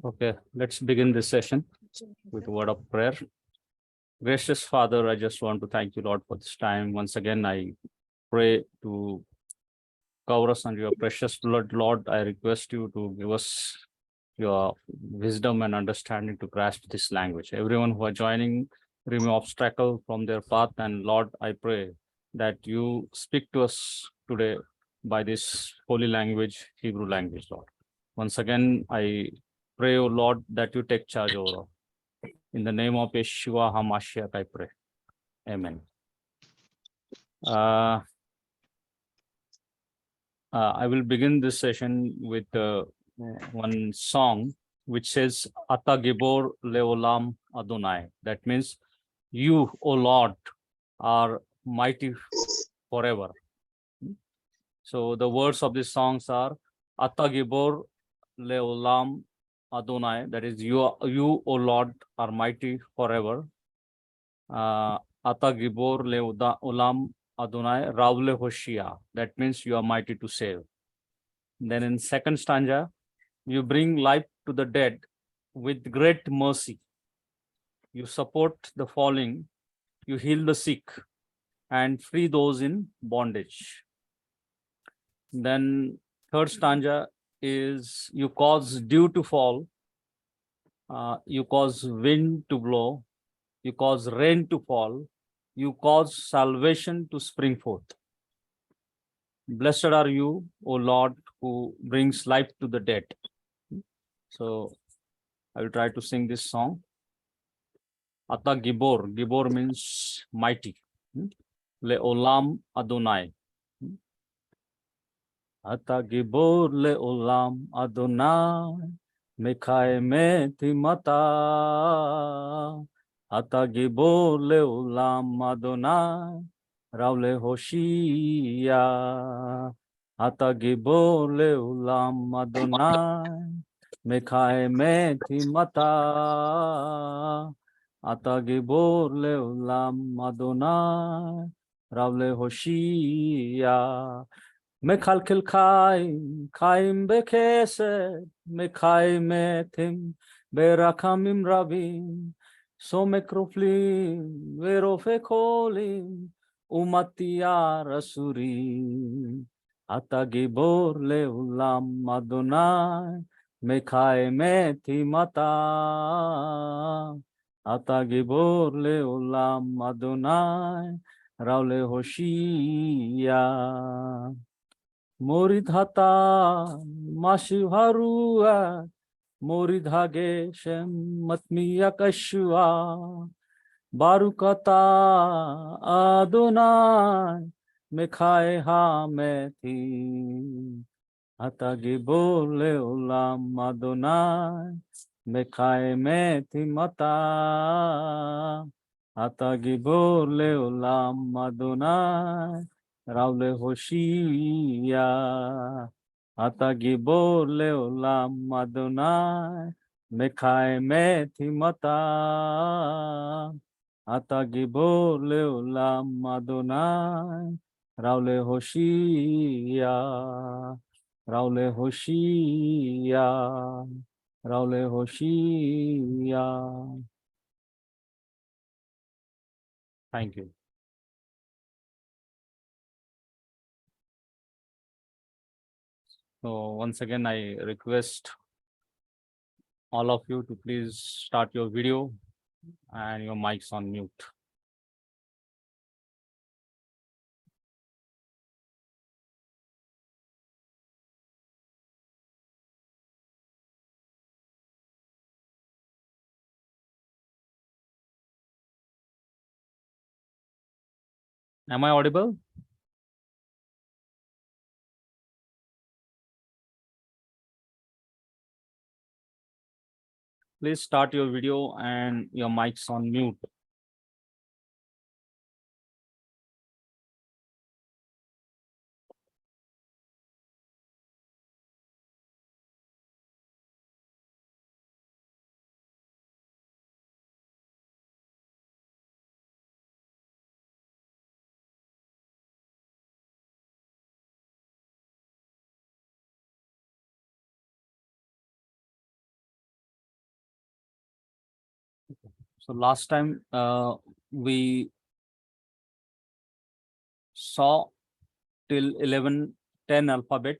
Okay, let's begin this session with a word of prayer. Gracious Father, I just want to thank you, Lord, for this time. Once again, I pray to cover us under your precious blood, Lord. I request you to give us your wisdom and understanding to grasp this language. Everyone who are joining, remove obstacle from their path. And Lord, I pray that you speak to us today by this holy language, Hebrew language, Lord. Once again, I pray, O Lord, that you take charge over us. In the name of Yeshua HaMashiach, I pray. Amen. I will begin this session with one song which says, Ata Gibor Leolam Adonai. That means, you, O Lord, are mighty forever. So the words of these songs are, Ata Gibor Leolam Adonai. That is, you, O Lord, are mighty forever. Ata Gibor Leolam Adonai Ravle Hoshia. That means you are mighty to save. Then in second stanza, you bring life to the dead with great mercy. You support the falling, you heal the sick, and free those in bondage. Then third stanza is, you cause dew to fall, you cause wind to blow, you cause rain to fall, you cause salvation to spring forth. Blessed are you, O Lord, who brings life to the dead. So I will try to sing this song. Ata Gibor. Gibor means mighty. Leolam Adonai. Ata Gibor Leolam Adonai. Mekai meti mata. Ata Gibor Leolam Adonai. Raule Hoshia. Ata Gibor Leolam Adonai. Mekai meti mata. Ata Gibor Leolam Adonai. Raule Hoshia. Mekhalkel Chaim Bekesed, Mekai Metim, Berakamim Rabim, Somekroflim, Verofe Kolim, Umatia Rasurim, Ata Gibor Leolam Adonai, Mekai Metimata, Ata Gibor Leolam Adonai, Raule Hoshia. Moridhata Mashivarua Moridhage Shem Matmiya Kashua Barukata Adonai Mekhai Hameti Ata Gibor Leolam Adonai Mekhai Meti Mata Ata Gibor Leolam Adonai Raule Hoshia, Ata Gibor Leolam Adonai, Mekhai Meti Mata, Ata Gibor Leolam Adonai, Raule Hoshia, Raule Hoshia, Raule Hoshia. Thank you. So once again, I request all of you to please start your video and your mics on mute. Am I audible? Please start your video and your mics on mute. So last time we saw till 11-10 alphabet.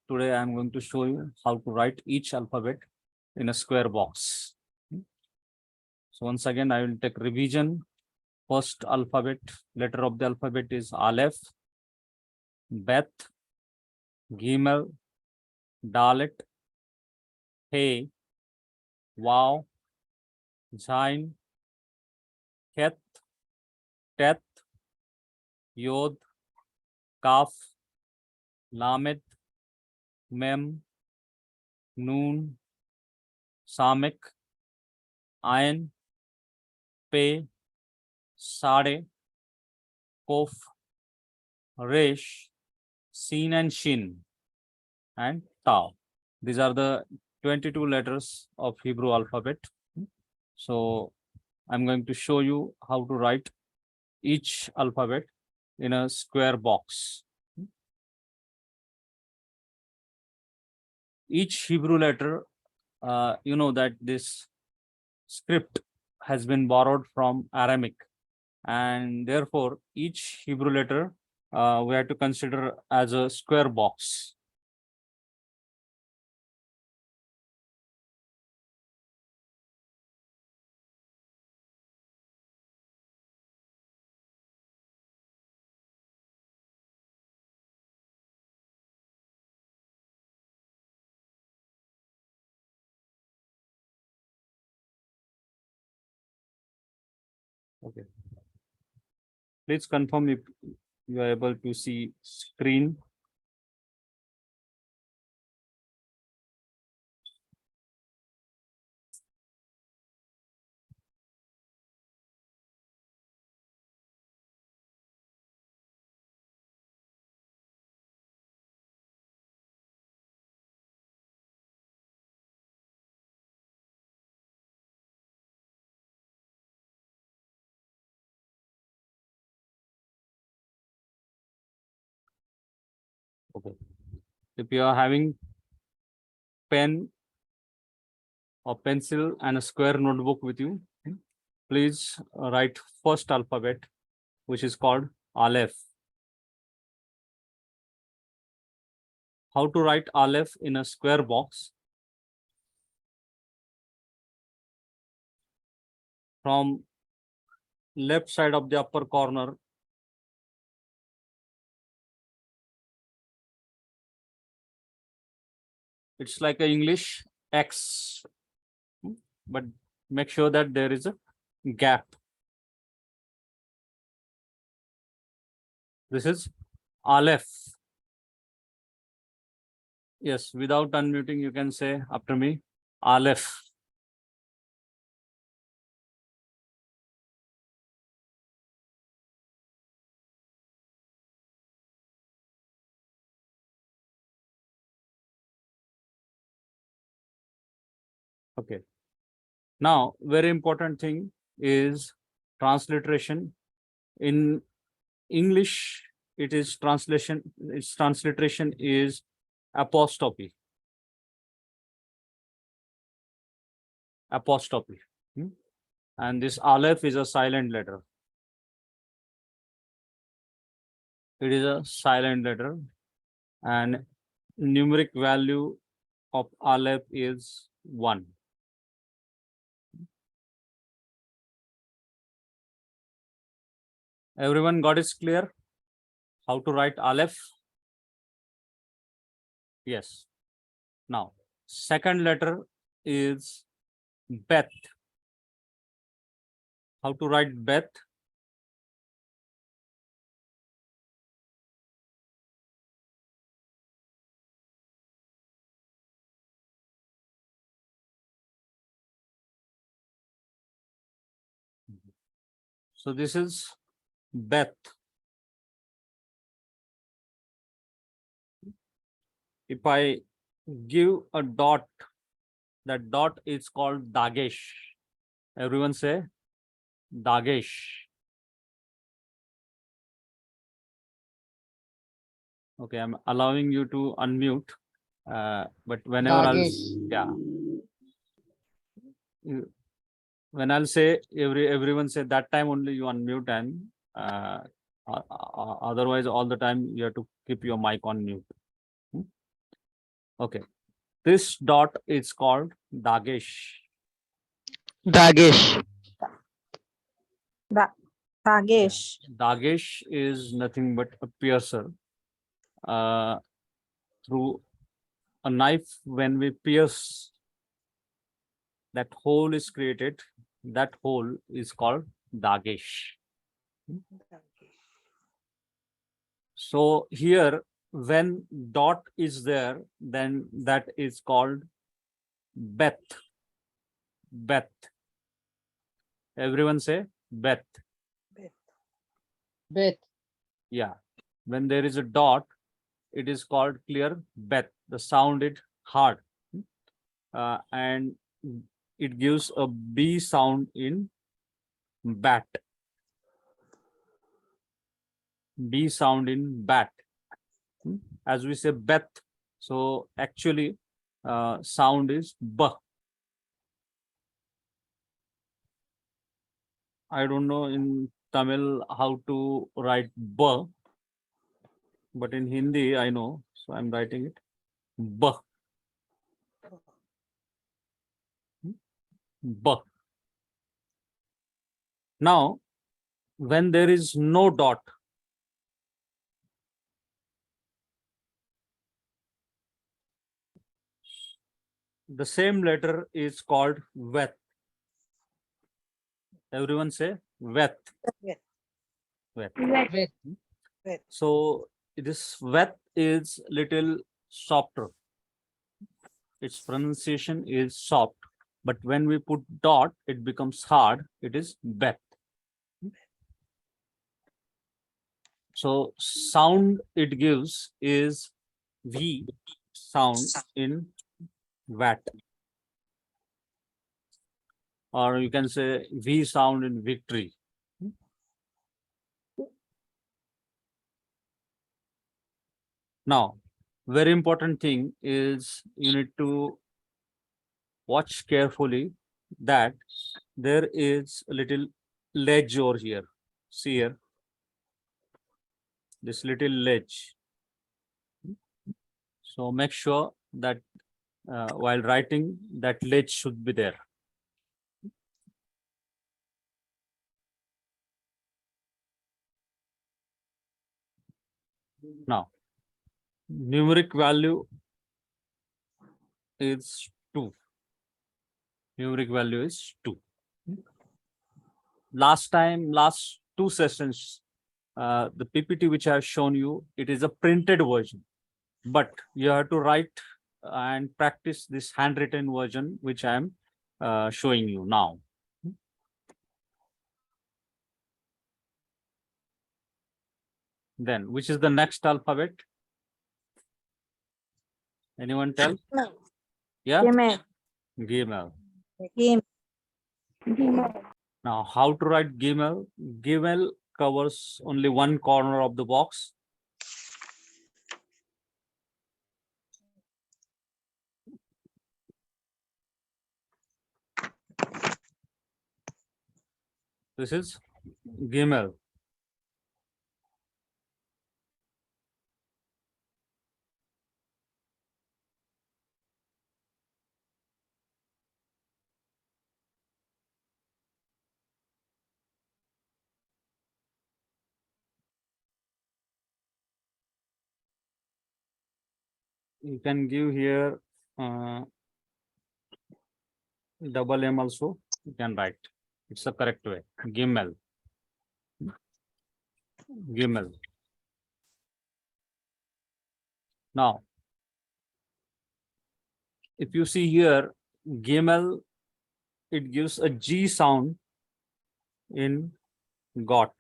Today I am going to show you how to write each alphabet in a square box. So once again, I will take revision. First alphabet, letter of the alphabet is Aleph, Bet, Gimel, Dalet, He, Waw, Zain, Ket, Tet, Yod, Kaf, Lamed, Mem, Noon, Samek, Ayin, Pe, Sade, Kof, Resh, Sin and Shin, and Tau. These are the 22 letters of Hebrew alphabet. So I'm going to show you how to write each alphabet in a square box. Each Hebrew letter, you know that this script has been borrowed from Aramaic, and therefore each Hebrew letter we have to consider as a square box. Okay. Please confirm if you are able to see screen. Okay. If you are having pen or pencil and a square notebook with you, please write first alphabet, which is called Aleph. How to write Aleph in a square box? From left side of the upper corner, it's like a English X, but make sure that there is a gap. This is Aleph. Yes, without unmuting, you can say after me, Aleph. Okay. Now, very important thing is transliteration. In English, it is translation. Its transliteration is apostrophe. Apostrophe. And this Aleph is a silent letter. It is a silent letter, and numeric value of Aleph is 1. Everyone got it clear? How to write Aleph? Yes. Now, second letter is Bet. How to write Bet? So this is Beth. If I give a dot, that dot is called Dagesh. Everyone say Dagesh. Okay, I'm allowing you to unmute. But whenever Dagesh. yeah. when I'll say everyone say that time only you unmute and otherwise all the time you have to keep your mic on mute. Okay. This dot is called Dagesh. Dagesh. Dagesh. Dagesh is nothing but a piercer. Through a knife, when we pierce, that hole is created. That hole is called Dagesh. So here, when dot is there, then that is called Beth. Beth. Everyone say Beth. Beth. Yeah. When there is a dot, it is called clear Beth. The sound is hard. And it gives a B sound in bat. B sound in bat. As we say Beth. So actually sound is B. I don't know in Tamil how to write B, but in Hindi I know, so I'm writing it B. B. Now, when there is no dot, the same letter is called Veth. Everyone say Veth. Veth. Beth. So this Veth is little softer. Its pronunciation is soft, but when we put dot, it becomes hard. It is Beth. So sound it gives is V sound in VAT. Or you can say V sound in victory. Now, very important thing is you need to watch carefully that there is a little ledge over here. See here, this little ledge. So make sure that while writing, that ledge should be there. Now, numeric value is 2. Numeric value is 2. Last 2 sessions, the PPT which I have shown you, it is a printed version, but you have to write and practice this handwritten version, which I am showing you now. Then, which is the next alphabet? Anyone tell? Yeah? Gimel. Now, how to write Gimel? Gimel covers only one corner of the box. This is Gimel. You can give here double M also. You can write. It's the correct way. Gimel. Gimel. Now, if you see here, Gimel, it gives a G sound in got.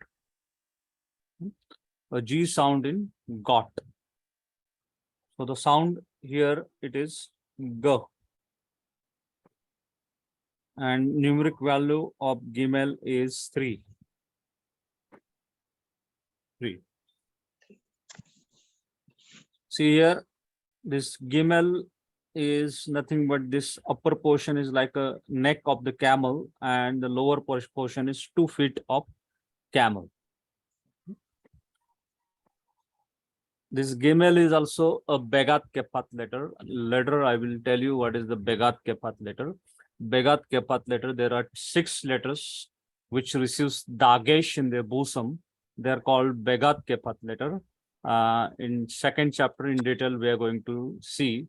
A G sound in got. So the sound here it is G. And numeric value of Gimel is 3. 3. See here, this Gimel is nothing but this upper portion is like a neck of the camel, and the lower portion is 2 feet of camel. This Gimel is also a Begat Kepat letter. Later, I will tell you what is the Begat Kepat letter. Begat Kepat letter, there are 6 letters which receives Dagesh in their bosom. They are called Begat Kepat letter. In second chapter in detail, we are going to see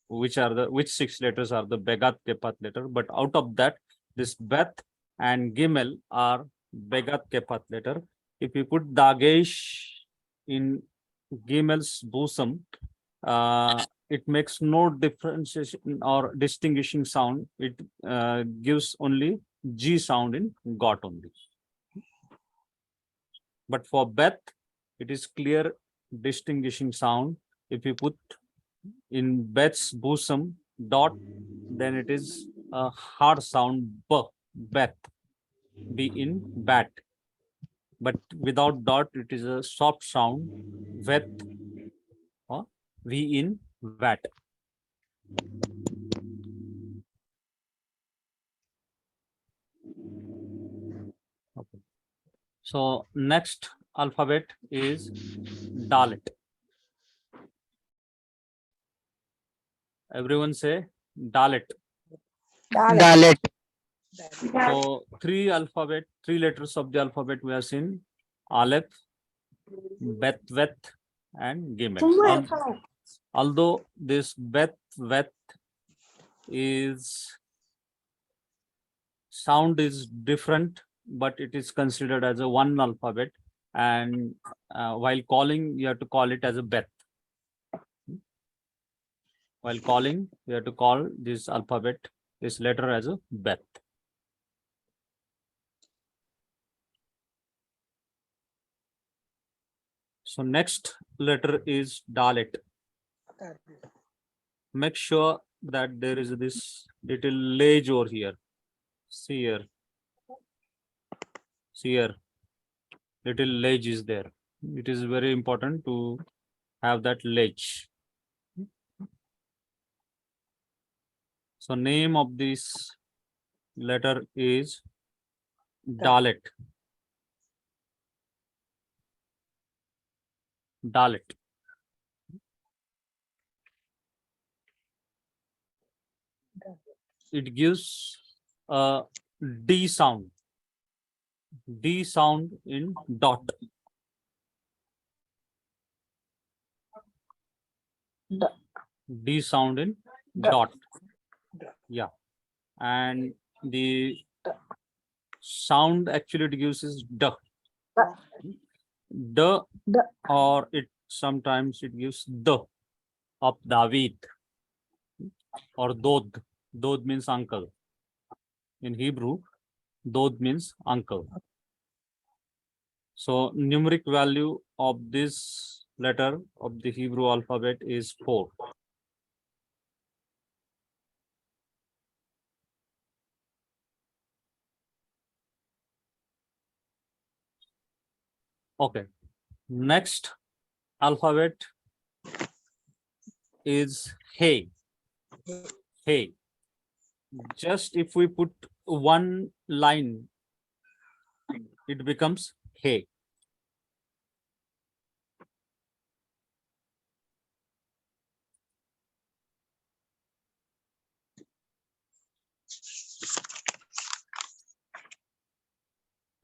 which 6 letters are the Begat Kepat letter. But out of that, this Beth and Gimel are Begat Kepat letter. If you put Dagesh in Gimel's bosom, it makes no differentiation or distinguishing sound. It gives only G sound in got only. But for Beth, it is clear distinguishing sound. If you put in Beth's bosom dot, then it is a hard sound B, Beth, B in bat. But without dot, it is a soft sound, Vet, or V in vat. Okay. So next alphabet is Dalit. Everyone say Dalit. Dalit. So 3 letters of the alphabet we have seen: Aleph, Bet, Vet, and Gimel. Although this Bet, Vet is sound is different, but it is considered as a one alphabet, and while calling you have to call it as a Bet. While calling you have to call this alphabet, this letter as a Bet. So next letter is Dalit. Make sure that there is this little ledge over here. See here. See here. Little ledge is there. It is very important to have that ledge. So name of this letter is Dalit. Dalit. It gives a D sound. D sound in dot. D sound in dot. Yeah. And the sound actually it gives is D. D, or it sometimes it gives D of David, or Dod. Dod means uncle. In Hebrew, Dod means uncle. So numeric value of this letter of the Hebrew alphabet is 4. Okay. Next alphabet is Hey. Hey. Just if we put one line, it becomes Hey.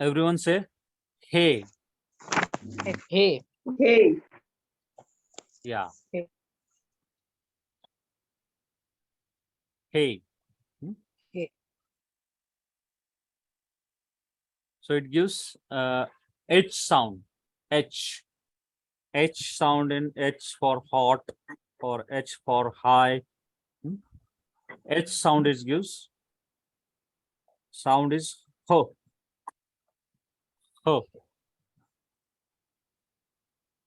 Everyone say Hey. Hey. Hey. Yeah. Hey. Hey. Hey. So it gives H sound. H. H sound in H for hot, or H for high. H sound is gives. Sound is ho. Ho.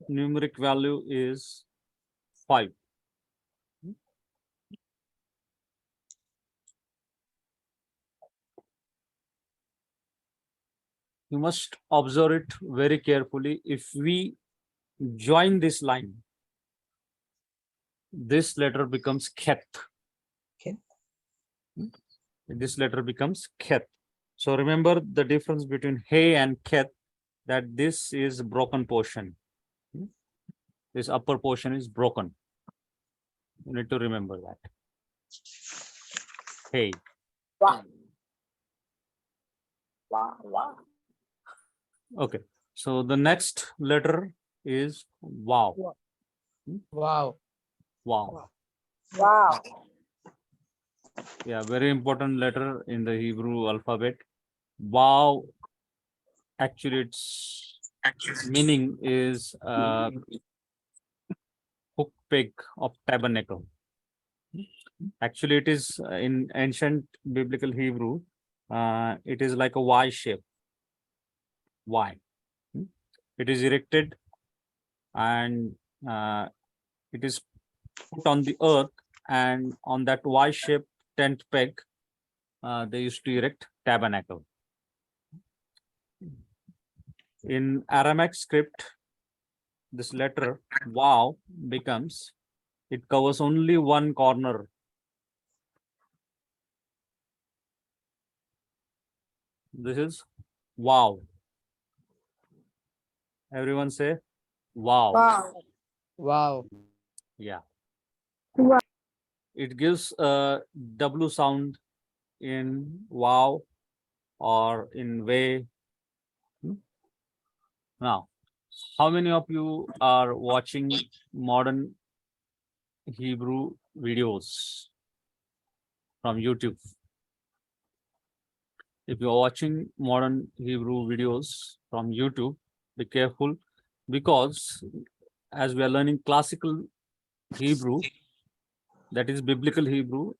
Numeric value is 5. You must observe it very carefully. If we join this line, this letter becomes Khet. This letter becomes Khet. So remember the difference between He and Khet, that this is broken portion. This upper portion is broken. You need to remember that. Hey. Wow. Wow. Wow. Okay. So the next letter is Wow. Wow. Wow. Wow. Yeah, very important letter in the Hebrew alphabet. Wow. Actually, its meaning is hook peg of tabernacle. Actually, it is in ancient biblical Hebrew, it is like a Y shape. Y. It is erected and it is put on the earth, and on that Y shaped tent peg, they used to erect tabernacle. In Aramaic script, this letter Wow becomes, it covers only one corner. This is Wow. Everyone say Wow. Wow. Wow. Yeah. Wow. It gives a W sound in Wow or in Way. Now, how many of you are watching modern Hebrew videos from YouTube? If you're watching modern Hebrew videos from YouTube, be careful, because as we are learning classical Hebrew, that is biblical Hebrew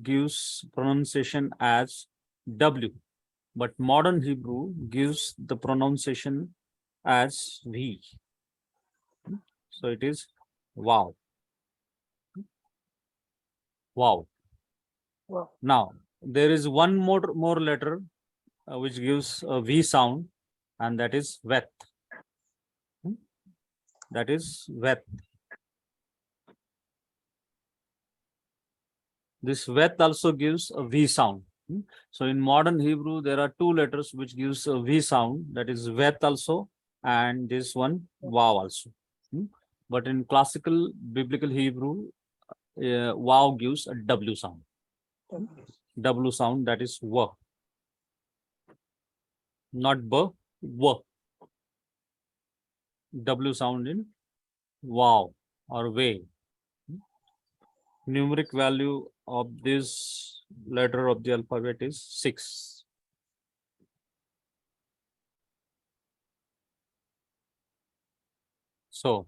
gives pronunciation as W, but modern Hebrew gives the pronunciation as V. So it is Wow. Wow. Wow. Now, there is one more letter which gives a V sound, and that is Vet. That is Vet. This Vet also gives a V sound. So in modern Hebrew, there are two letters which gives a V sound, that is Vet also, and this one Wow also. But in classical biblical Hebrew, Wow gives a W sound. W sound, that is W. Not B, W. W sound in Wow or Way. Numeric value of this letter of the alphabet is 6. So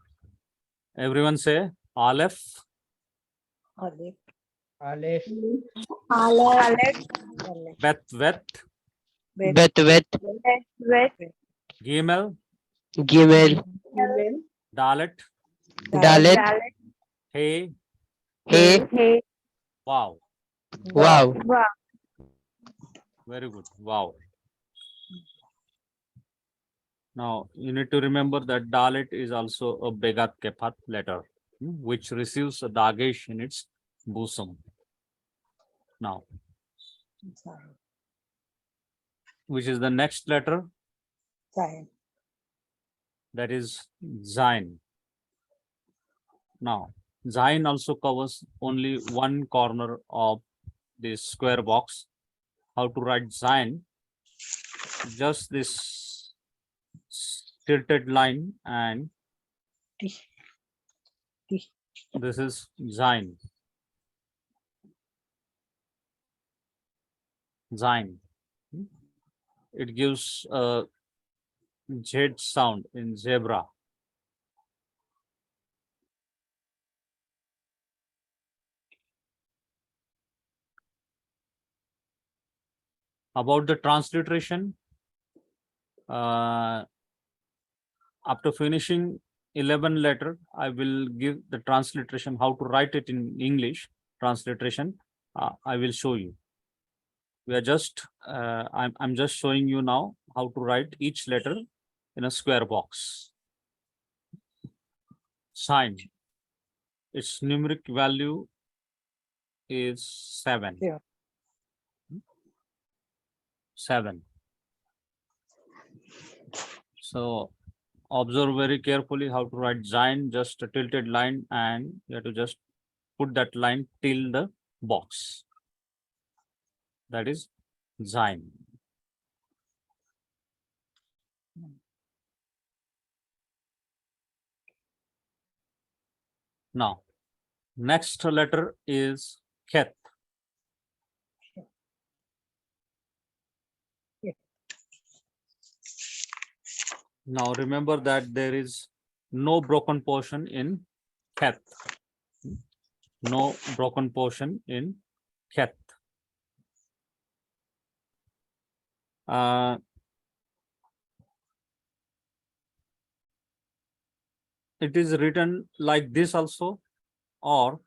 everyone say Aleph, Aleph. Aleph. Aleph. Bet, Vet, Bet. Bet. Gimel, Gimel. Dalet, Dalet. Hey, Hey. Wow. Wow. Very good. Wow. Now you need to remember that Dalet is also a Begat Kephat letter, which receives a Dagesh in its bosom. Now, which is the next letter? Zayin. That is Zain. Now, Zain also covers only one corner of this square box. How to write Zain? Just this tilted line, and this is Zain. Zain. It gives a Z sound in zebra. About the transliteration, after finishing 11 letter, I will give the transliteration, how to write it in English transliteration. I will show you. We are just, I'm just showing you now how to write each letter in a square box. Sign. Its numeric value is 7. Yeah. 7. So observe very carefully how to write Zain, just a tilted line, and you have to just put that line till the box. That is Zain. Now, next letter is Ket. Yeah. Now remember that there is no broken portion in Ket. No broken portion in Ket. It is written like this also, or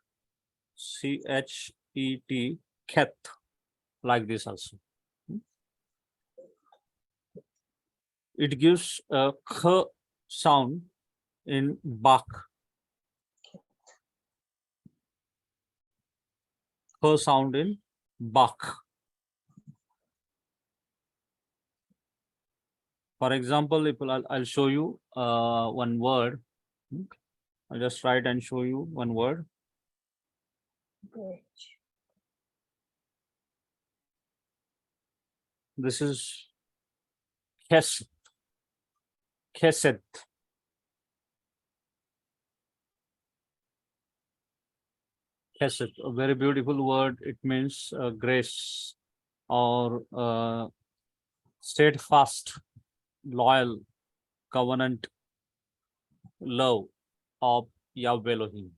CHET, Ket, like this also. It gives a K sound in Bach. K sound in Bach. For example, if I'll show you one word. I'll just write and show you one word. Bridge. This is Chesed. Chesed. Chesed, a very beautiful word. It means grace or steadfast, loyal, covenant, love of Yahweh Elohim.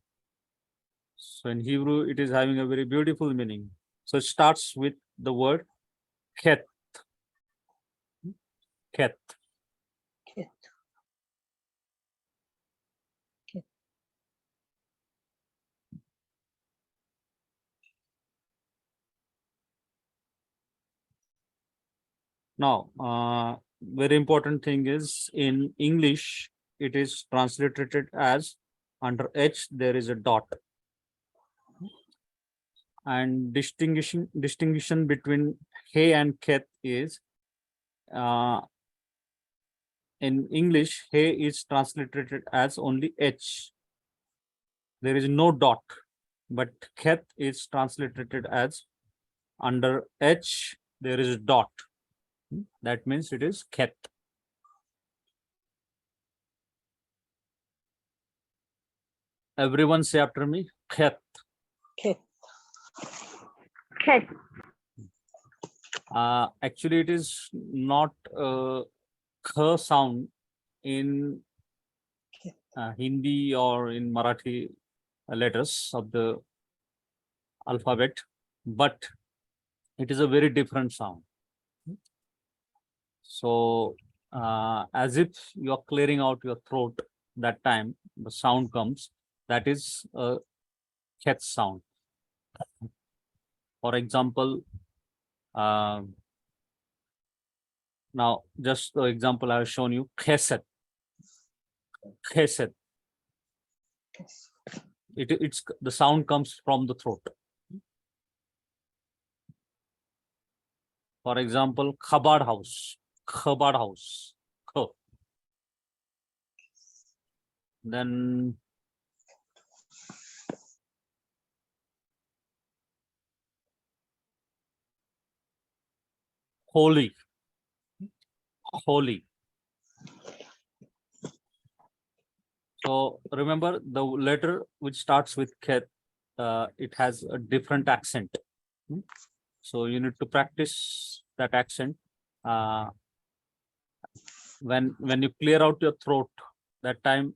So in Hebrew, it is having a very beautiful meaning. So it starts with the word Ket. Ket. Ket. Ket. Now, very important thing is in English, it is transliterated as under H, there is a dot. And distinction between He and Ket is in English, He is transliterated as only H. There is no dot, but Ket is transliterated as under H, there is a dot. That means it is Ket. Everyone say after me, Ket. Ket. Ket. Actually, it is not K sound in Hindi or in Marathi letters of the alphabet, but it is a very different sound. So, as if you are clearing out your throat, that time the sound comes, that is a Ket sound. For example, now just the example I have shown you, Chesed. Chesed. It's the sound comes from the throat. For example, Chabad house. Chabad house. Kh. Then holy. Holy. So remember the letter which starts with Ket, it has a different accent. So you need to practice that accent. When you clear out your throat, that time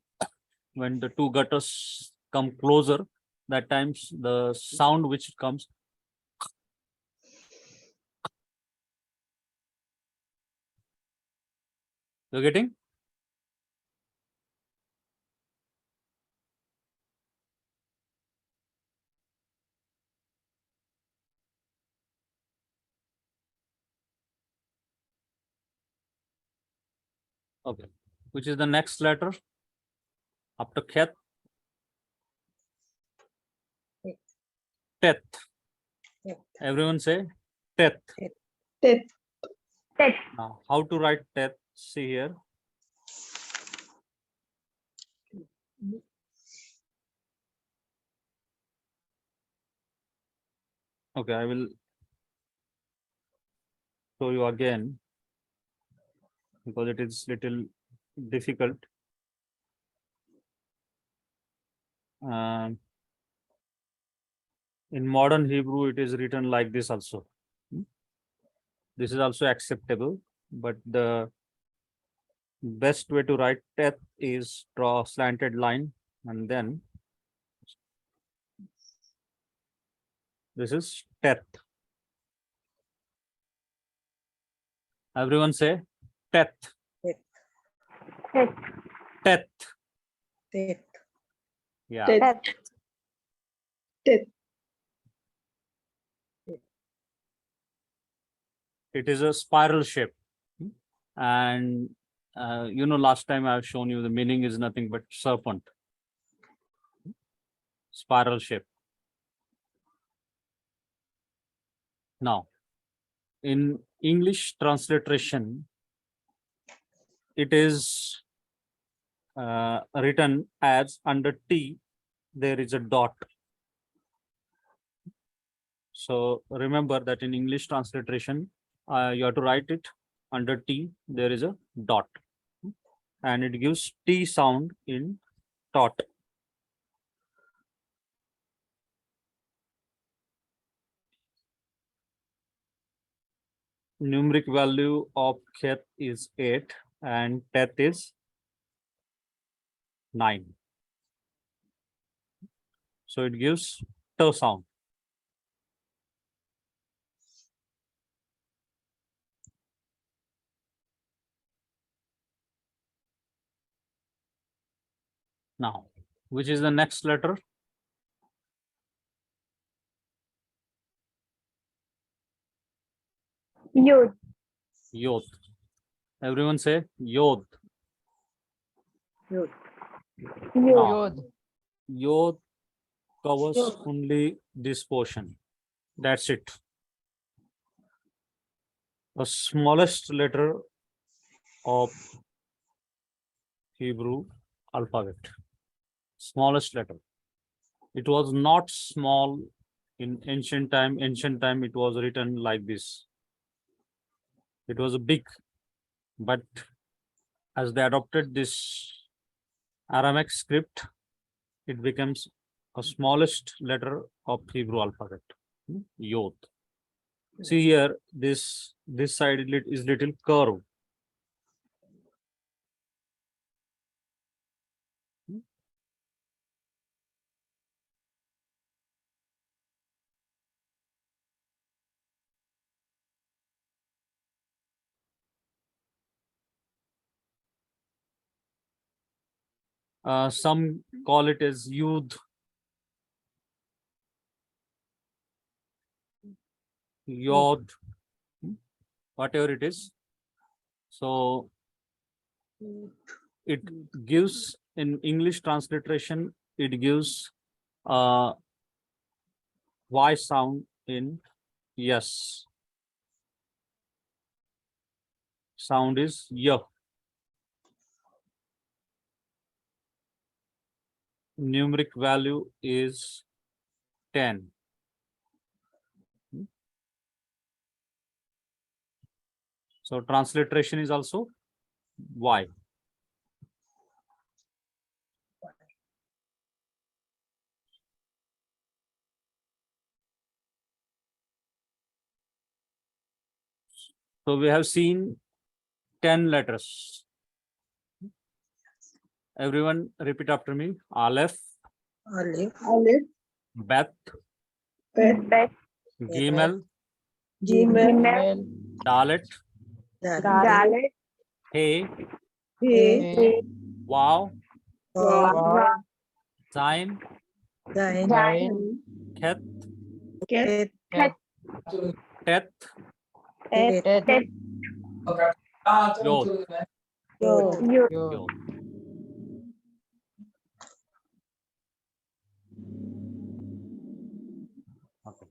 when the two gutters come closer, that times the sound which comes. You're getting? Okay. Which is the next letter after Ket? Tet. Tet. Teth. Everyone say teth. Teth. Now, how to write teth? See here. Okay, I will show you again because it is little difficult. Um, in modern Hebrew, it is written like this also. This is also acceptable, but the best way to write teth is draw a slanted line and then this is teth. Everyone say teth. Teth. Teth. Teth. Yeah. Teth. Teth. It is a spiral shape. And last time I've shown you the meaning is nothing but serpent. Spiral shape. Now, in English transliteration, it is written as under T, there is a dot. So remember that in English transliteration, you have to write it under T, there is a dot. And it gives T sound in tot. Numeric value of Khet is 8 and Tet is 9. So it gives T sound. Now, which is the next letter? Yod. Yod. Everyone say Yod. Yod. Now, Yod covers Yod. only this portion. That's it. The smallest letter of Hebrew alphabet. Smallest letter. It was not small in ancient time. Ancient time it was written like this. It was big, but as they adopted this Aramaic script, it becomes a smallest letter of Hebrew alphabet. Yod. See here, this side is little curved. Some call it as Yud, Yod, whatever it is. So it gives in English transliteration, it gives Y sound in yes. Sound is Y. Numeric value is 10. So transliteration is also Y. So we have seen 10 letters. Everyone repeat after me. Aleph, Aleph. Aleph. Bet, Bet. Gimel, Gimel. Dalet, Dalet. He, He. Waw, Vav. Zain, Zain. Khet, Ket. Tet, Tet. Yod. Yod. Yod. Okay.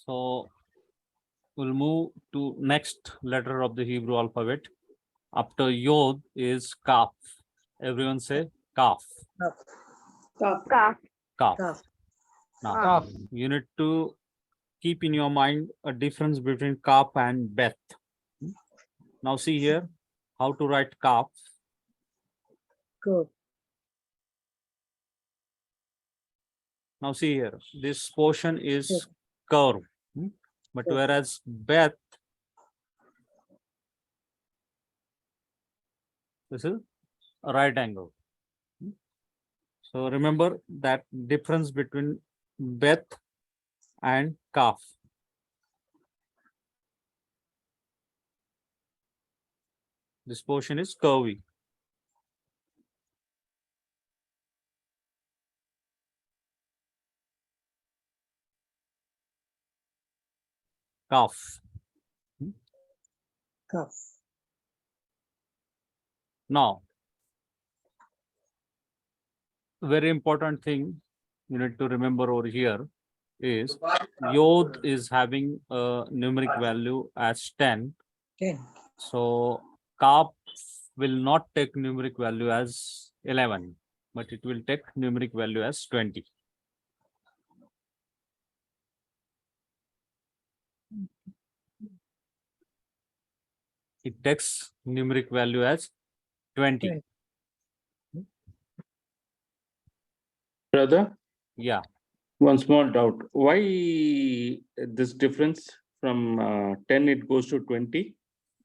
So we'll move to next letter of the Hebrew alphabet. After Yod is Kaf. Everyone say Kaf. Kaf. Kaf. Kaf. Kaf. Now Kaf. you need to keep in your mind a difference between Kaf and Beth. Now see here how to write Kaf. Good. Now see here, this portion is Yes. curved, but Yes. whereas Beth, this is a right angle. So remember that difference between Beth and Kaf. This portion is curvy. Kaf. Kaf. Now, very important thing you need to remember over here is Yod is having a numeric value as 10. 10. So Kaf will not take numeric value as 11, but it will take numeric value as 20. It takes numeric value as 20. 20. Brother, Yeah. one small doubt. Why this difference from 10 it goes to 20?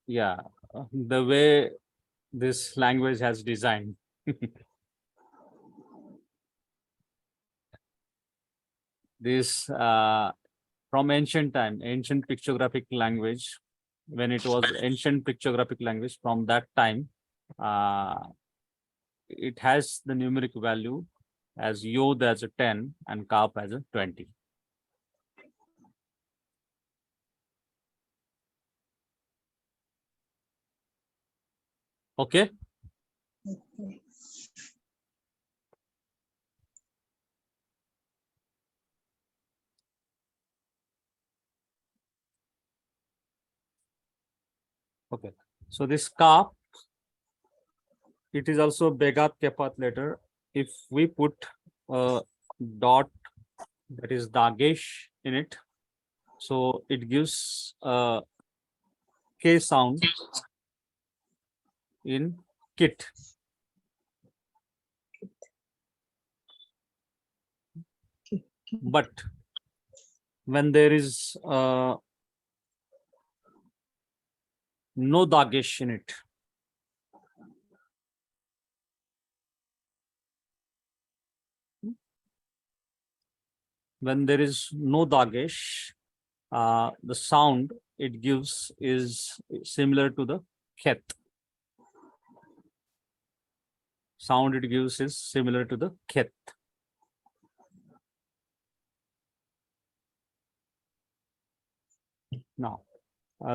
Yeah, the way this language has designed. This from ancient time, ancient pictographic language, when it was ancient pictographic language, from that time, it has the numeric value as Yod as a 10 and Kaf as a 20. Okay. Okay. Okay. So this Kaf, it is also Begat Kepat letter. If we put a dot, that is Dagesh in it, so it gives a K sound in kit. But when there is no Dagesh in it, when there is no Dagesh, the sound it gives is similar to the Khet. Sound it gives is similar to the Khet. Now,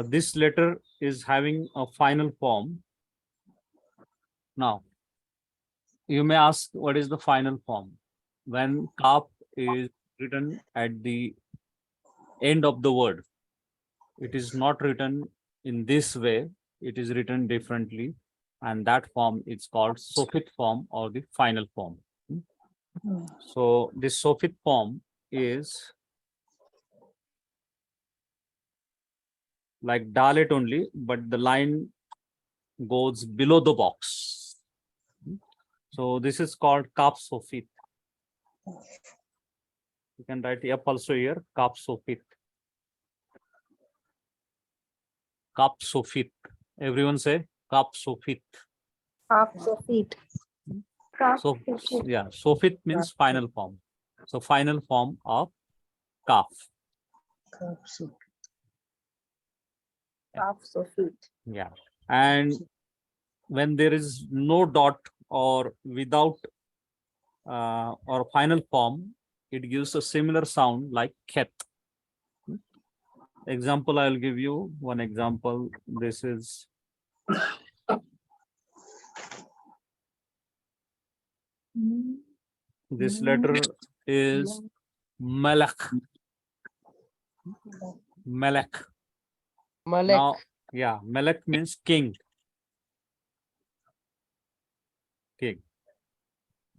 this letter is having a final form. Now, you may ask, what is the final form? When Kaf is written at the end of the word, it is not written in this way, it is written differently, and that form is called Sophit form or the final form. So this Sophit form is like Dalet only, but the line goes below the box. So this is called Kaf Sophit. You can write F also here, Kaf Sophit. Kaf Sophit. Everyone say Kaf Sophit. Kaf. Sophit. Kaf. So Sophit. yeah, Sophit means final form. So final form of Kaf. Kaf. So, Kaf. Sophit. Yeah. And when there is no dot or without or final form, it gives a similar sound like Khet. Example, I'll give you one example. This is this letter is Malak. Melech. Malek. Now, yeah, Melech means king. King.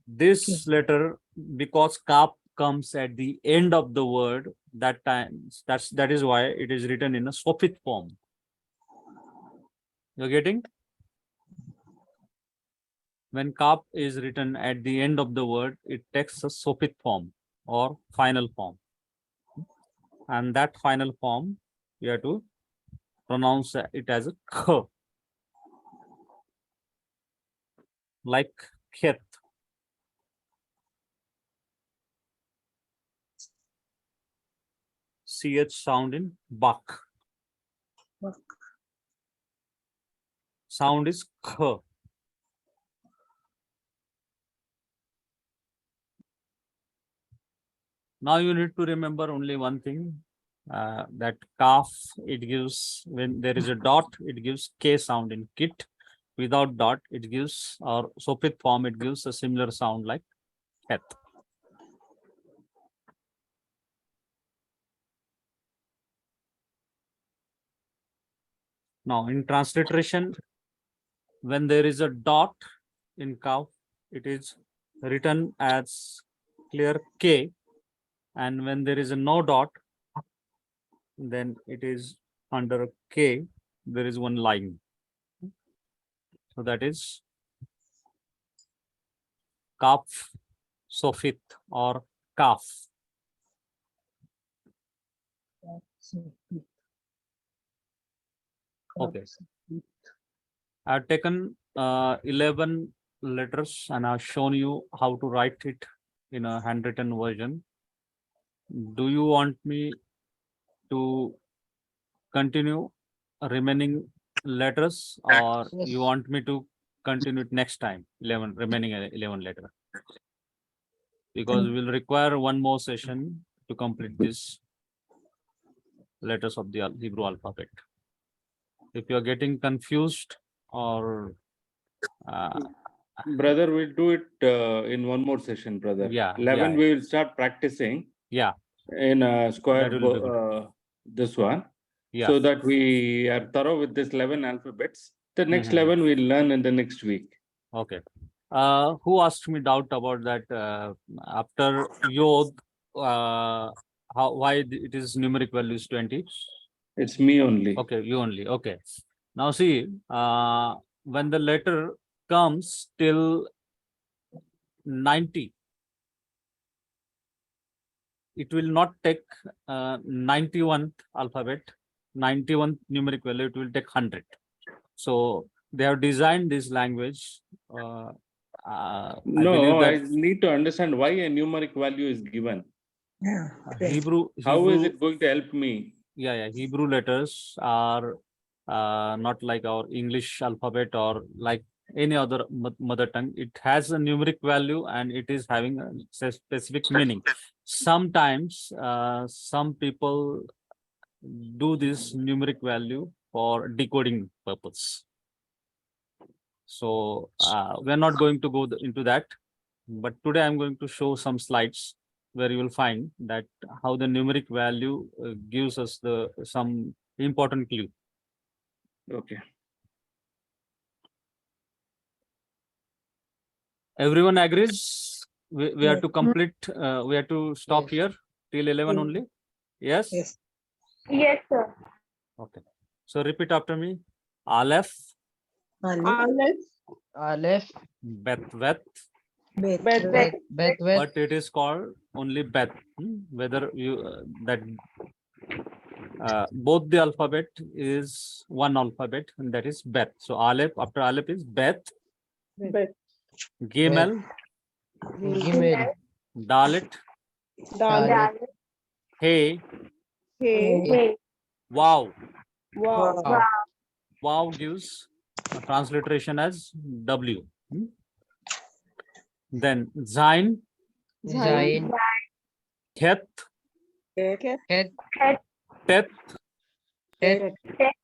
This letter, because kaf comes at the end of the word, that is why it is written in a Sofit form. You're getting? When kaf is written at the end of the word, it takes a Sofit form or final form. And that final form, you have to pronounce it as a k. Like khet. CH sound in bak. Bak. Sound is k. Now you need to remember only one thing, that kaf, it gives, when there is a dot, it gives K sound in kit. Without dot, it gives, or Sofit form, it gives a similar sound like het. Now in transliteration, when there is a dot in kaf, it is written as clear K. And when there is a no dot, then it is under K, there is one line. So that is kaf Sofit or kaf. Sofit. Okay. Sofit. I've taken 11 letters and I've shown you how to write it in a handwritten version. Do you want me to continue remaining letters, or Yes. you want me to continue it next time, 11 remaining 11 letter? Because we'll require one more session to complete this letters of the Hebrew alphabet. If you are getting confused or Brother, we'll do it in one more session, brother. Yeah, 11, yeah. we will start practicing yeah, in square, That will be good. this one. yeah. So that we are thorough with this 11 alphabets. The next Mhm. 11 we'll learn in the next week. Okay. Who asked me doubt about that after Yod, why it is numeric value is 20? It's me only. Okay, you only. Okay. Now see, when the letter comes till 90, it will not take 91th alphabet, 91th numeric value, it will take 100. So they have designed this language. I No, believe I that need to understand why a numeric value is given. Yeah. okay. Hebrew, How is it going to help me? yeah, Hebrew letters are not like our English alphabet or like any other mother tongue. It has a numeric value and it is having a specific meaning. Sometimes some people do this numeric value for decoding purpose. So we're not going to go into that, but today I'm going to show some slides where you will find that how the numeric value gives us some important clue. Okay. Everyone agrees? We have to complete, we have to stop Yes. here till 11 Yes. only? Yes? Yes. Yes, sir. Okay. So repeat after me. Aleph, Aleph. Aleph. Bet, Vet, Bet. Bet. Bet. but it is called only Bet. Whether you that both the alphabet is one alphabet, and that is Bet. So Aleph, after Aleph is Bet, Bet. Gimel, Gimel. Dalet, Dalet. Hey, Hey. Wow. Wow. Wow gives a transliteration as W. Then Zain, Zain. Khet, Ket. Het. Tet, Tet.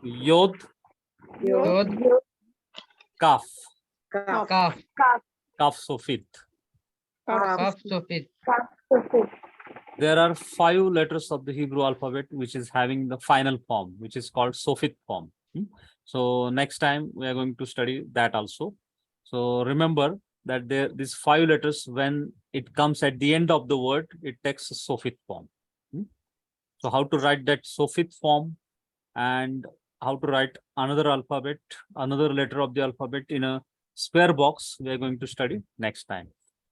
Yod, Yod. Kaf. Kaf. Kaf. Kaf Sofit. Kaf. Sofit. Kaf. there are 5 letters of the Hebrew alphabet which is having the final form, which is called Sophist form. So next time we are going to study that also. So remember that these 5 letters, when it comes at the end of the word, it takes a Sophist form. So how to write that Sophist form and how to write another alphabet, another letter of the alphabet in a square box, we are going to study next time.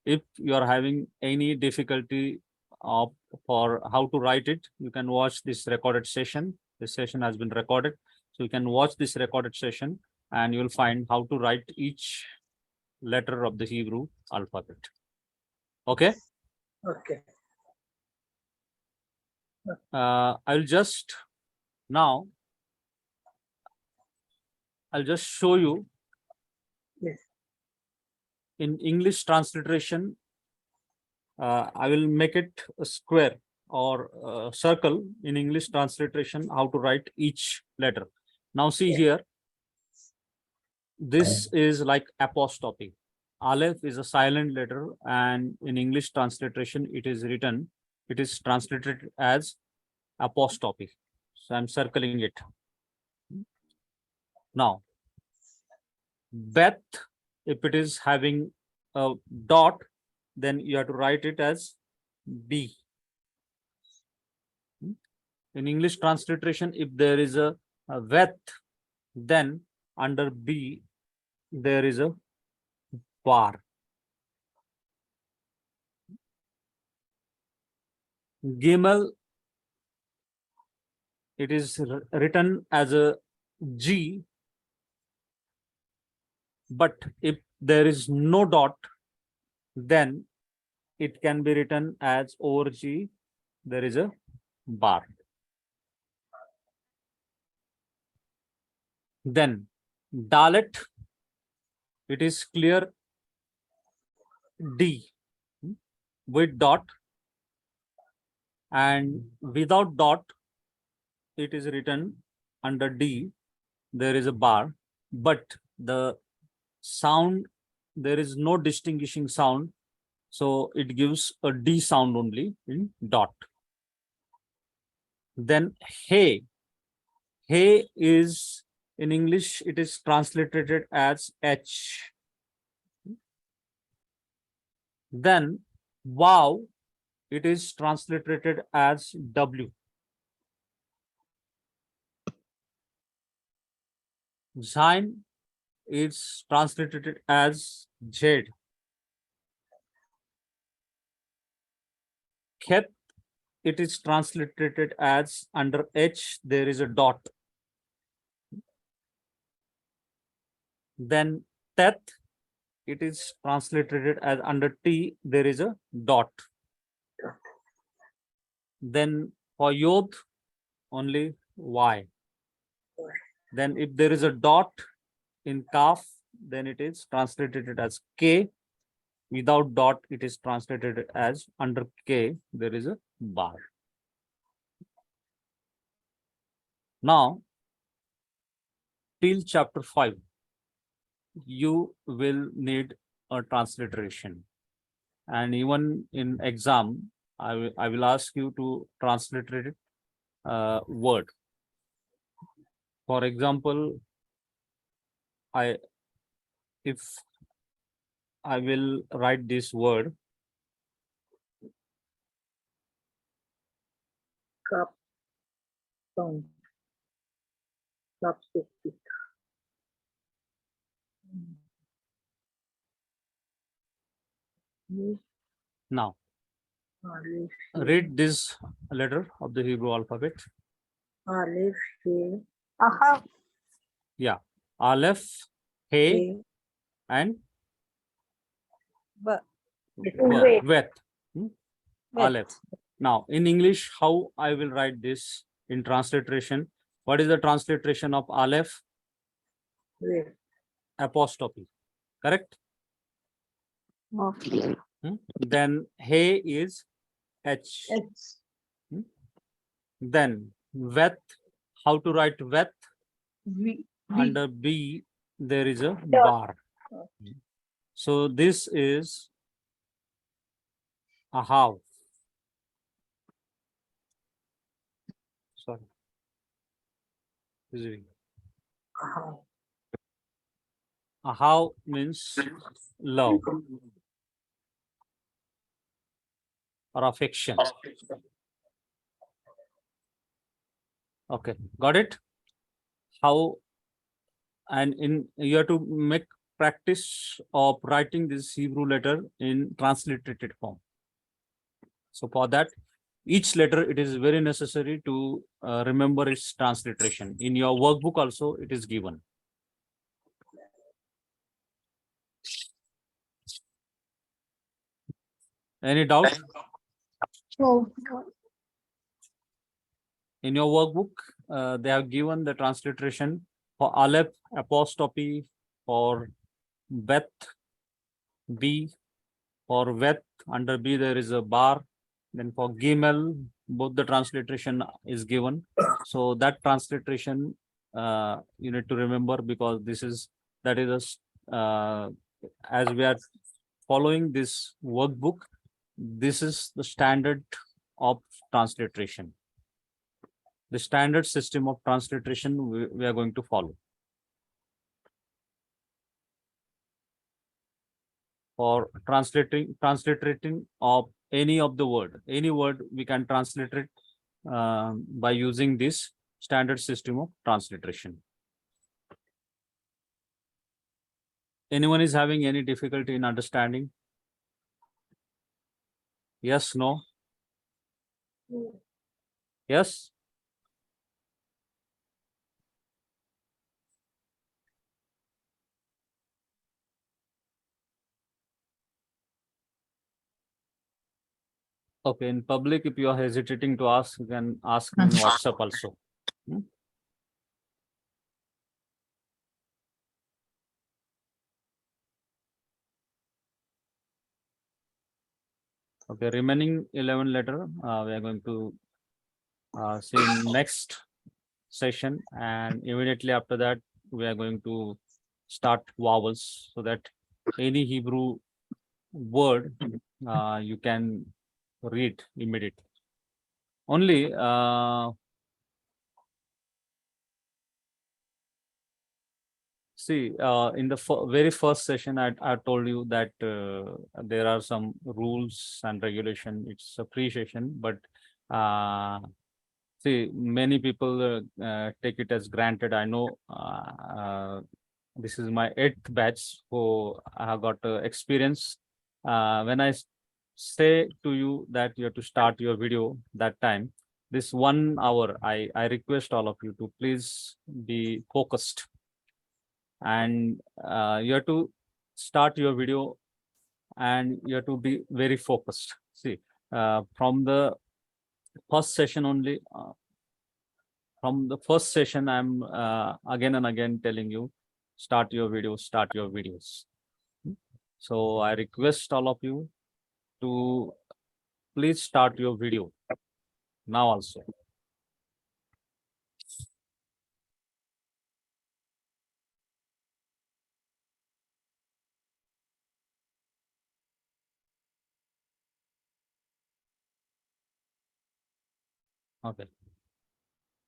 If you are having any difficulty for how to write it, you can watch this recorded session. This session has been recorded. So you can watch this recorded session and you will find how to write each letter of the Hebrew alphabet. Okay. Okay. I'll just show you. Yes. In English transliteration, I will make it a square or a circle in English transliteration, how to write each letter. Now see Yes. here, this is like apostrophe. Aleph is a silent letter, and in English transliteration, it is translated as apostrophe. So I'm circling it. Now, Beth, if it is having a dot, then you have to write it as B. In English transliteration, if there is a Beth, then under B, there is a bar. Gimel, it is written as a G, but if there is no dot, then it can be written as over G, there is a bar. Then Dalet, it is clear D with dot, and without dot, it is written under D, there is a bar, but the sound, there is no distinguishing sound, so it gives a D sound only in dot. Then hey is, in English, it is translated as H. Then wow, it is translated as W. Zain is translated as Z. Khet, it is translated as under H, there is a dot. Then Tet, it is translated as under T, there is a dot. Then for Yod, only Y. Then if there is a dot in Kaf, then it is translated as K. Without dot, it is translated as under K, there is a bar. Now, till chapter 5, you will need a transliteration. And even in exam, I will ask you to transliterate word. For example, if I will write this word, Cup. Sound. Cup. now read this letter of the Hebrew alphabet. Aleph, He, Aha. Yeah, Aleph, He, He, and Ba. Wait. Vet. Aleph. Now, in English, how I will write this in transliteration? What is the transliteration of Aleph? Ve. Apostrophe. Correct? Okay. Then He is H. H. Then Vet, how to write Vet? V. Under B, there is a bar. So this is Ahav. Ahav. Ahav means love or affection. Okay, got it? How, and in you have to make practice of writing this Hebrew letter in transliterated form. So for that, each letter, it is very necessary to remember its transliteration. In your workbook also, it is given. Any doubt? No. In your workbook, they have given the transliteration for Aleph apostrophe, for Beth, B, for Veth, under B there is a bar, then for Gimel, both the transliteration is given. So that transliteration you need to remember, because that is as we are following this workbook, this is the standard of transliteration. The standard system of transliteration we are going to follow. For transliterating of any of the word, any word we can transliterate by using this standard system of transliteration. Anyone is having any difficulty in understanding? Yes, no? Yes? Okay, in public, if you are hesitating to ask, you can ask me in WhatsApp also. Okay, remaining 11 letter, we are going to see in next session, and immediately after that, we are going to start vowels, so that any Hebrew word you can read immediately. Only see, in the very first session, I told you that there are some rules and regulation. It's a free session, but see, many people take it as granted. I know this is my 8th batch, so I have got experience. When I say to you that you have to start your video that time, this 1 hour, I request all of you to please be focused, and you have to start your video, and you have to be very focused. See, from the first session only, from the first session, I'm again and again telling you, start your videos, start your videos. So I request all of you to please start your video now also. Okay.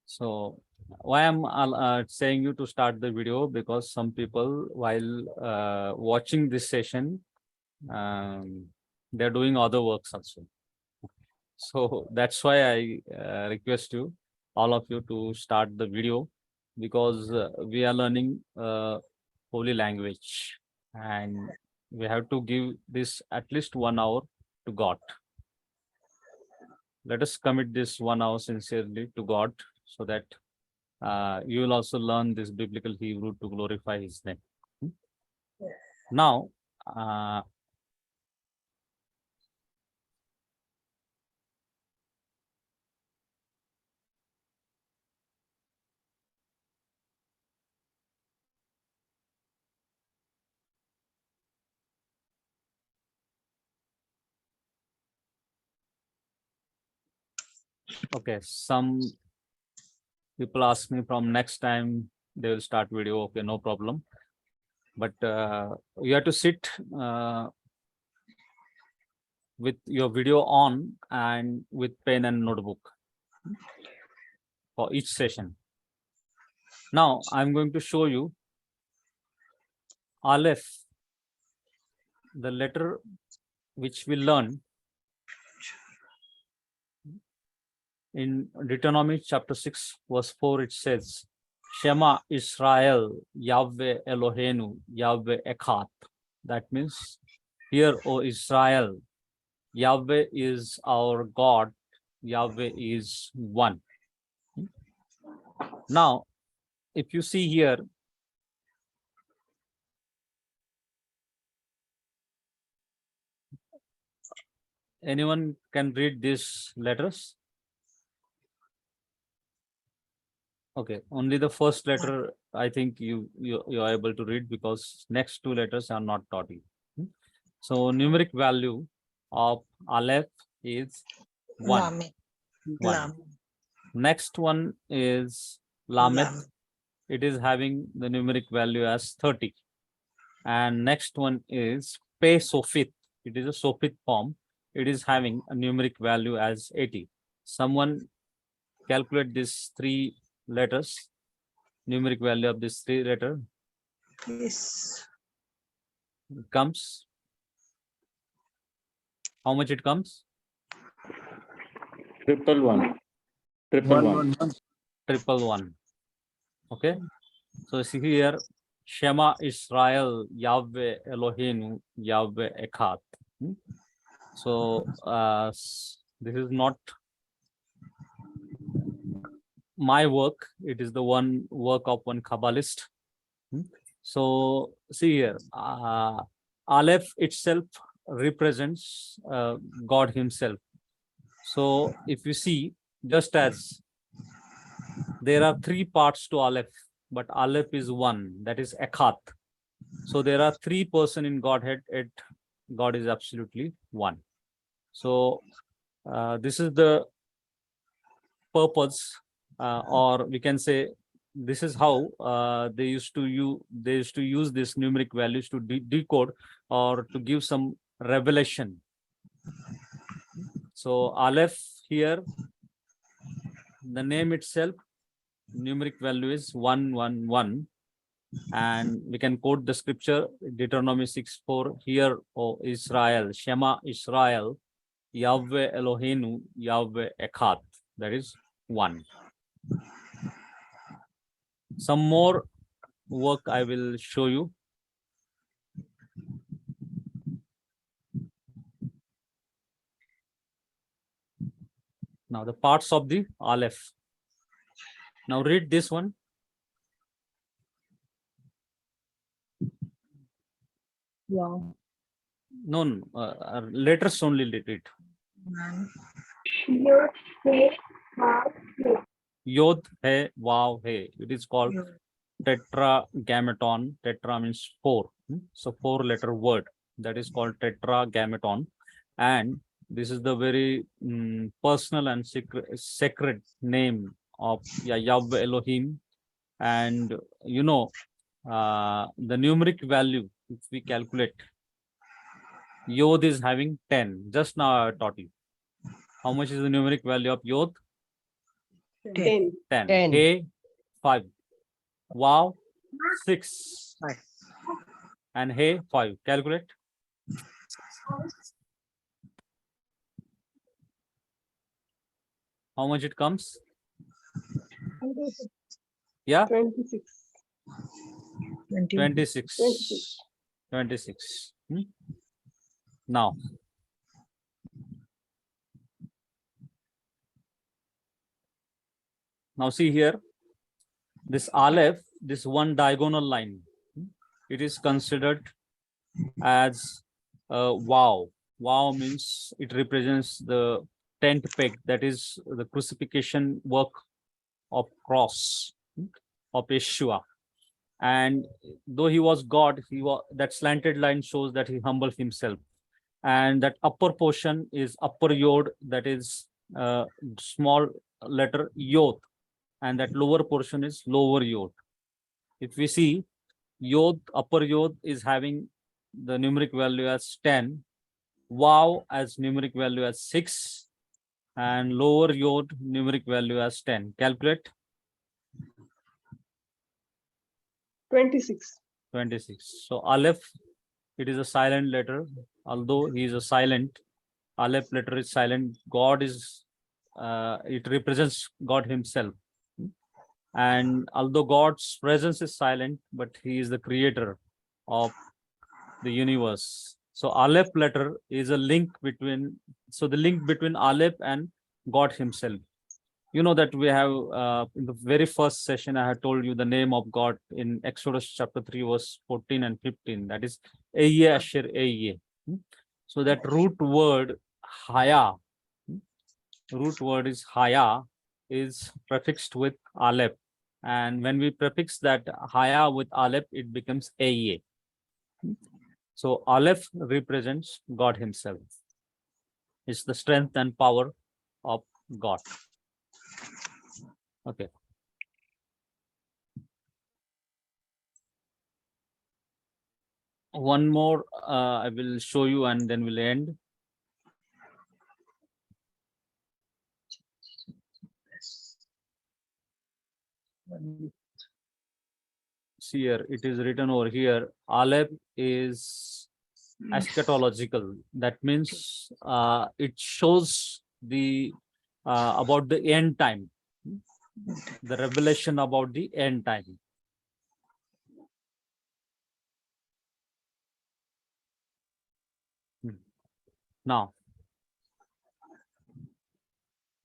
So why I'm saying you to start the video, because some people, while watching this session, they're doing other works also. So that's why I request you, all of you, to start the video, because we are learning holy language, and we have to give this at least 1 hour to God. Let us commit this 1 hour sincerely to God, so that you will also learn this biblical Hebrew to glorify His name. Now, okay, some people ask me from next time they will start video. Okay, no problem. But you have to sit with your video on and with pen and notebook for each session. Now I'm going to show you Aleph, the letter which we learn in Deuteronomy chapter 6, verse 4. It says, Shema Israel, Yahweh Eloheinu, Yahweh Echad. That means, hear, O Israel, Yahweh is our God, Yahweh is one. Now, if you see here, anyone can read these letters? Okay, only the first letter I think you are able to read, because next two letters are not taught you. So numeric value of Aleph is 1. One. Next one is Lamed. It is having the numeric value as 30. And next one is Pe Sophit. It is a Sophit form. It is having a numeric value as 80. Someone calculate these three letters, numeric value of this three letter. Yes. Comes. How much it comes? 111. 111. 111. Okay. So see here, Shema Israel, Yahweh Eloheinu, Yahweh Echad. So this is not my work. It is the one work of one Kabbalist. So see here, Aleph itself represents God himself. So if you see, just as there are three parts to Aleph, but Aleph is one, that is Echad. So there are three persons in Godhead, yet God is absolutely one. So this is the purpose, or we can say this is how they used to use this numeric values to decode or to give some revelation. So Aleph here, the name itself, numeric value is 111, and we can quote the scripture Deuteronomy 6:4. Hear, O Israel, Shema Israel, Yahweh Eloheinu, Yahweh Echad. That is one. Some more work I will show you. Now the parts of the Aleph. Now read this one. Wow. No, letters only read it. Yod He Vav He. It is called tetragrammaton. Tetra means four. So 4-letter word, that is called tetragrammaton. And this is the very personal and sacred name of Yahweh Elohim. And you know, the numeric value, if we calculate, Yod is having 10. Just now I taught you. How much is the numeric value of Yod? 10. 10. 10. He, 5. Wow, 6. 5. And He, 5. Calculate. How much it comes? Yeah? 26. 26. 26. Now, see here, this Aleph, this one diagonal line, it is considered as Wow. Wow means it represents the 10th peg, that is the crucifixion work of cross of Yeshua. And though he was God, that slanted line shows that he humbled himself. And that upper portion is upper Yod, that is small letter Yod, and that lower portion is lower Yod. If we see, Yod, upper Yod is having the numeric value as 10, Wow as numeric value as 6, and lower Yod numeric value as 10. Calculate. 26. 26. So Aleph, it is a silent letter. Although he is a silent, Aleph letter is silent. God is, it represents God himself. And although God's presence is silent, but he is the creator of the universe. So Aleph letter is a link between, so the link between Aleph and God himself. You know that we have, in the very first session, I had told you the name of God in Exodus chapter 3, verse 14 and 15. That is Eye Asher Eye. So that root word Haya, root word is Haya, is prefixed with Aleph. And when we prefix that Haya with Aleph, it becomes Eye. So Aleph represents God himself. It's the strength and power of God. Okay. One more I will show you and then we'll end. See here, it is written over here. Aleph is eschatological. That means it shows the about the end time, the revelation about the end time. Now,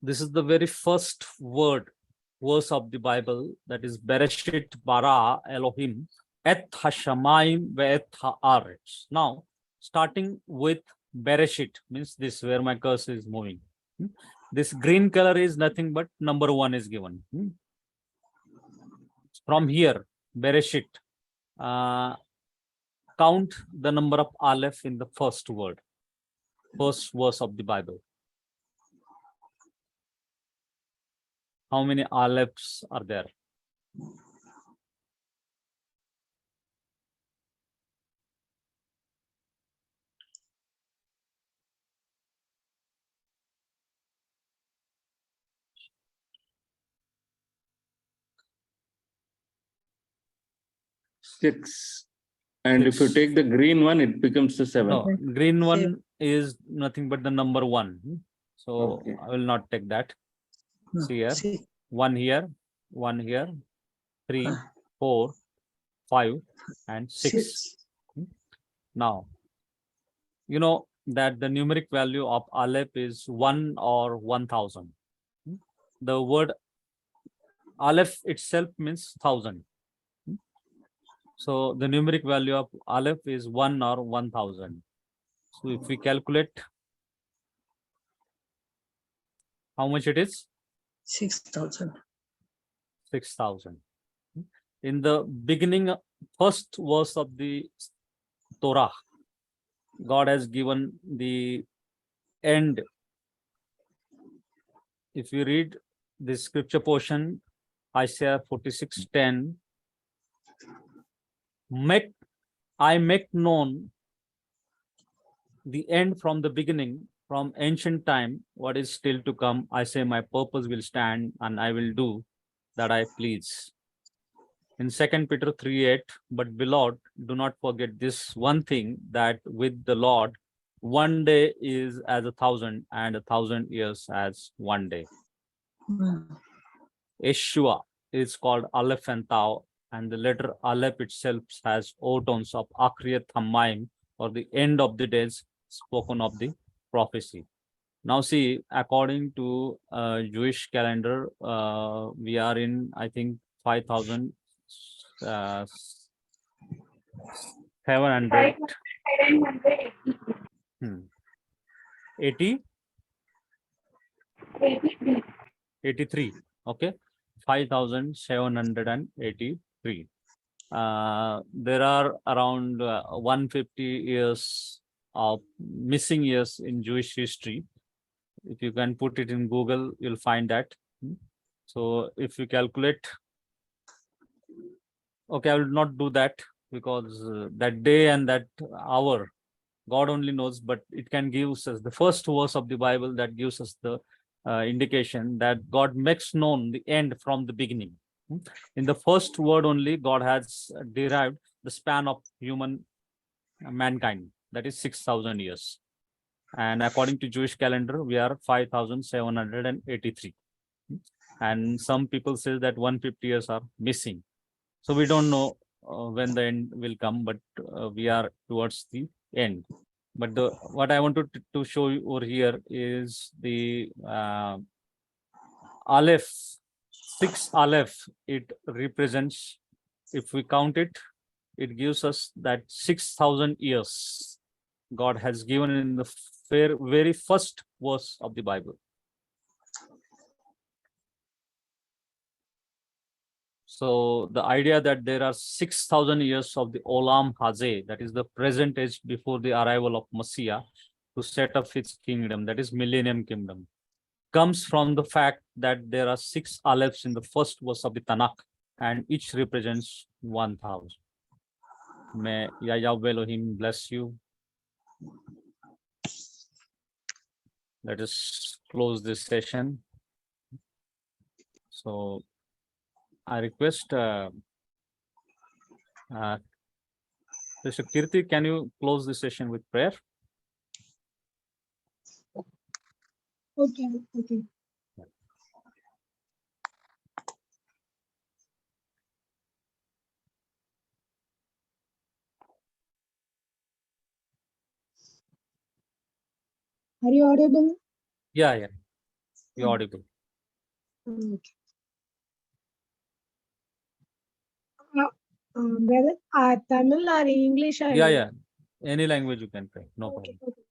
this is the very first verse of the Bible, that is Bereshit bara Elohim et hashamayim ve'et haaretz. Now, starting with Bereshit, means this where my cursor is moving. This green color is nothing but number 1 is given. From here, Bereshit, count the number of Aleph in the first word, first verse of the Bible. How many Alephs are there? Six. And if you Six. take the green one, it becomes the 7. No, green one is nothing but the number 1. So Okay. I will not take that. See here, See. 1 here, 1 here, 3, Ah. 4, 5, and 6. 6. Now, you know that the numeric value of Aleph is 1 or 1000. The word Aleph itself means 1000. So the numeric value of Aleph is 1 or 1000. So if we calculate how much it is, 6,000. 6000. In the beginning, first verse of the Torah, God has given the end. If you read the scripture portion, Isaiah 46:10, I make known the end from the beginning, from ancient time, what is still to come. I say my purpose will stand and I will do that I please. In 2 Peter 3:8, but beloved, do not forget this one thing, that with the Lord, one day is as 1,000 and 1,000 years as one day. Yeshua is called Aleph and Tau, and the letter Aleph itself has overtones of Akriyat Hamayim, or the end of the days spoken of the prophecy. Now see, according to Jewish calendar, we are in, I think, 5,700. 80? 83. Okay. 5,783. There are around 150 years of missing years in Jewish history. If you can put it in Google, you'll find that. So if you calculate, okay, I will not do that because that day and that hour, God only knows, but it can give us the first verse of the Bible that gives us the indication that God makes known the end from the beginning. In the first word only, God has derived the span of human mankind, that is 6,000 years. And according to Jewish calendar, we are 5,783. And some people say that 150 years are missing. So we don't know when the end will come, but we are towards the end. But what I wanted to show you over here is the Aleph, 6 Aleph. It represents, if we count it, it gives us that 6,000 years God has given in the very first verse of the Bible. So the idea that there are 6,000 years of the Olam Hazeh, that is the present age before the arrival of Messiah to set up his kingdom, that is Millennium Kingdom, comes from the fact that there are 6 Alephs in the first verse of the Tanakh, and each represents 1,000. May Yahweh Elohim bless you. Let us close this session. So I request Sister Kirti, can you close the session with prayer? Okay, okay. Are you audible? Yeah, you're audible. Okay. Brother, Tamil or English? Yeah. Any language you can pray, no Okay, problem. okay.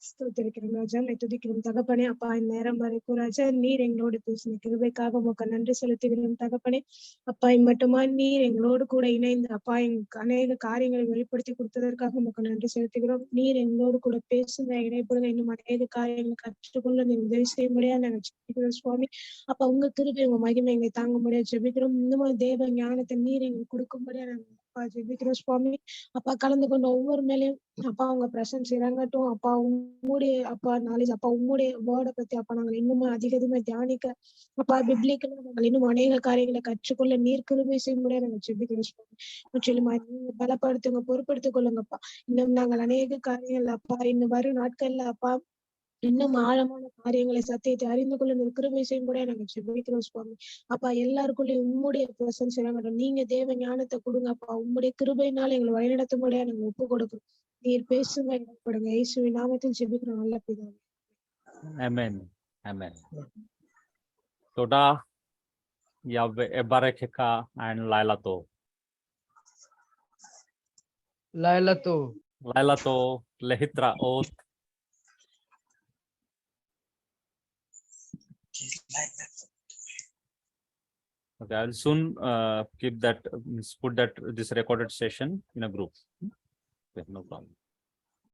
ஸ்தோத்திரிக்கிறோம் ராஜா, my துதிக்கிறோம் தகப்பனே. அப்பா, இந்நேரம் வரைக்கும் ராஜா நீர் எங்களோடு பேசின கிருபைக்காக உமக்கு நன்றி செலுத்துகிறோம் தகப்பனே. அப்பா, மட்டுமா நீர் எங்களோடு கூட இணைந்து அப்பா எங்களுக்கு அநேக காரியங்களை வெளிப்படுத்தி கொடுத்ததற்காக உமக்கு நன்றி செலுத்துகிறோம். நீர் எங்களோடு கூட பேசுங்க, இணைப்படுங்க, இன்னும் அநேக காரியங்களை கற்றுக்கொள்ள நீங்க உதவி செய்ய முடியாது நாங்கள் ஜெபிக்கிறோம் சுவாமி. அப்பா, உங்க கிருபை உங்க மகிமை எங்களை தாங்க முடியாது ஜெபிக்கிறோம். இன்னும் தேவ ஞானத்தை நீர் எங்களுக்கு கொடுக்க முடியாது நாங்கள் அப்பா ஜெபிக்கிறோம் சுவாமி. அப்பா, கலந்து கொண்ட ஒவ்வொரு மேலையும் அப்பா உங்க பிரசன்ஸ் இறங்கட்டும். அப்பா, உங்களுடைய அப்பா நாலேஜ், அப்பா உங்களுடைய வேர்டை பத்தி அப்பா நாங்கள் இன்னும் அதிகமா தியானிக்க அப்பா பிப்ளிக்கலா நாங்கள் இன்னும் அநேக காரியங்களை கற்றுக்கொள்ள நீர் கிருபை செய்ய முடியாது நாங்கள் ஜெபிக்கிறோம். முற்றிலுமா நீங்க பலப்படுத்துங்க, பொறுப்படுத்திக் கொள்ளுங்கப்பா. இன்னும் நாங்கள் அநேக காரியங்கள் அப்பா இன்னும் வரும் நாட்கள்ல அப்பா இன்னும் ஆழமான காரியங்களை சத்தியத்தை அறிந்து கொள்ள கிருபை செய்யும் கூட நாங்கள் ஜெபிக்கிறோம் சுவாமி. அப்பா, எல்லாருக்குள்ளயும் உம்முடைய பிரசன்ஸ் இறங்கட்டும். நீங்க தேவ ஞானத்தை கொடுங்க அப்பா. உம்முடைய கிருபையினால எங்களை வழிநடத்த முடியாது நாங்கள் ஒப்பு கொடுக்கிறோம். நீர் பேசுங்க, இடப்படுங்க. இயேசுவின் நாமத்தில் ஜெபிக்கிறோம் நல்ல பிதாவே. Amen. Toda Yahweh Ebarekeka and Lailato. Lailato Lehitra Oth. Okay, I'll soon keep that, put that this recorded session in a group. Okay, no problem.